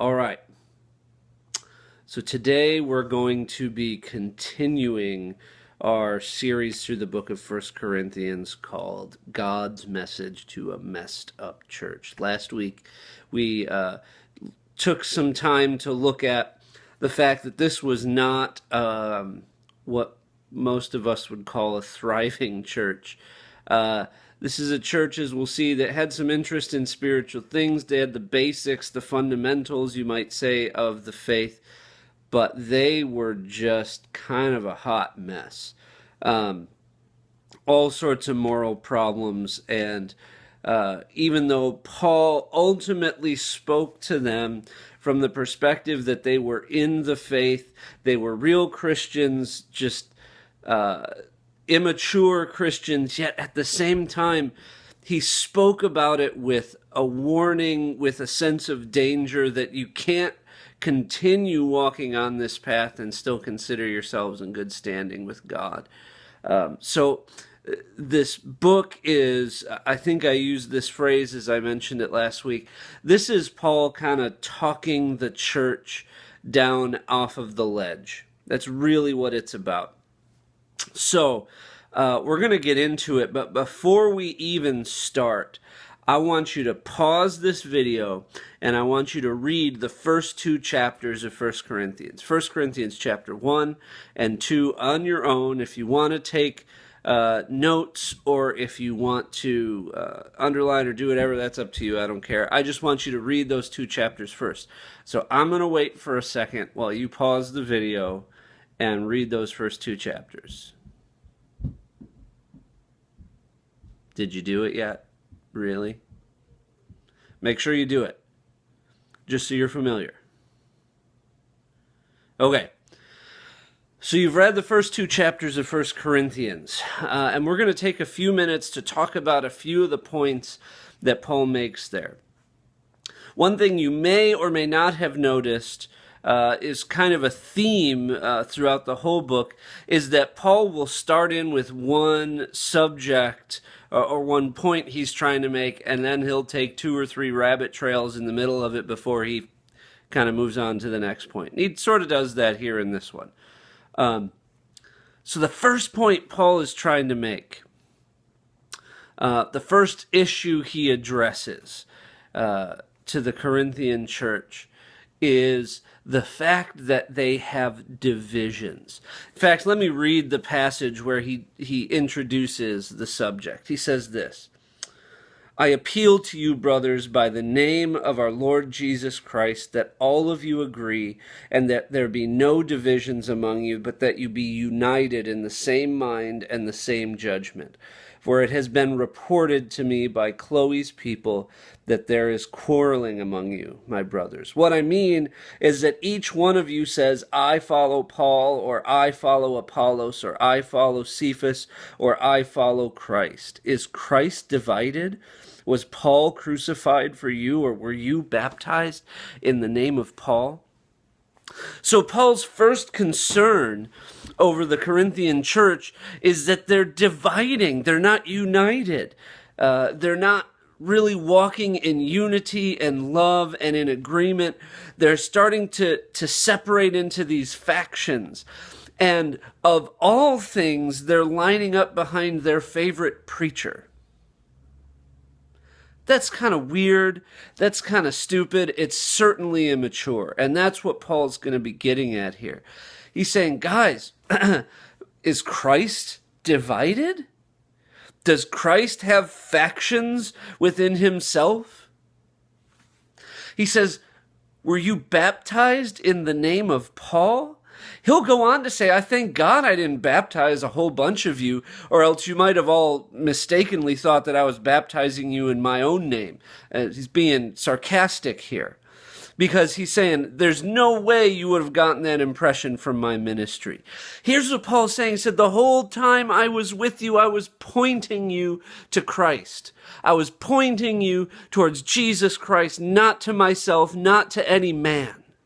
All right. So today we're going to be continuing our series through the book of 1 Corinthians called God's Message to a Messed Up Church. Last week we took some time to look at the fact that this was not what most of us would call a thriving church. This is a church, as we'll see, that had some interest in spiritual things. They had the basics, the fundamentals, you might say, of the faith, but they were just kind of a hot mess. All sorts of moral problems, and even though Paul ultimately spoke to them from the perspective that they were in the faith, they were real Christians, just immature Christians, yet at the same time, he spoke about it with a warning, with a sense of danger that you can't continue walking on this path and still consider yourselves in good standing with God. So this book is, I think I used this phrase as I mentioned it last week, this is Paul kind of talking the church down off of the ledge. That's really what it's about. So we're going to get into it, but before we even start, I want you to pause this video and I want you to read the first two chapters of 1 Corinthians. 1 Corinthians chapter 1 and 2 on your own. If you want to take notes or if you want to underline or do whatever, that's up to you. I don't care. I just want you to read those two chapters first. So I'm going to wait for a second while you pause the video and read those first two chapters. Did you do it yet? Really? Make sure you do it, just so you're familiar. Okay, so you've read the first two chapters of 1 Corinthians, and we're going to take a few minutes to talk about a few of the points that Paul makes there. One thing you may or may not have noticed is kind of a theme throughout the whole book, is that Paul will start in with one subject or one point he's trying to make, and then he'll take two or three rabbit trails in the middle of it before he kind of moves on to the next point. He sort of does that here in this one. So the first point Paul is trying to make, the first issue he addresses to the Corinthian church is the fact that they have divisions. In fact, let me read the passage where he introduces the subject. He says this: I appeal to you, brothers, by the name of our Lord Jesus Christ, that all of you agree, and that there be no divisions among you, but that you be united in the same mind and the same judgment. For it has been reported to me by Chloe's people that there is quarreling among you, my brothers. What I mean is that each one of you says, I follow Paul, or I follow Apollos, or I follow Cephas, or I follow Christ. Is Christ divided? Was Paul crucified for you, or were you baptized in the name of Paul? So Paul's first concern over the Corinthian church is that they're dividing. They're not united. They're not really walking in unity and love and in agreement. They're starting to separate into these factions. And of all things, they're lining up behind their favorite preacher. That's kind of weird. That's kind of stupid. It's certainly immature. And that's what Paul's going to be getting at here. He's saying, guys, is Christ divided? Does Christ have factions within himself? He says, were you baptized in the name of Paul? He'll go on to say, I thank God I didn't baptize a whole bunch of you, or else you might have all mistakenly thought that I was baptizing you in my own name. He's being sarcastic here, because he's saying, there's no way you would have gotten that impression from my ministry. Here's what Paul's saying. He said, the whole time I was with you, I was pointing you to Christ. I was pointing you towards Jesus Christ, not to myself, not to any man.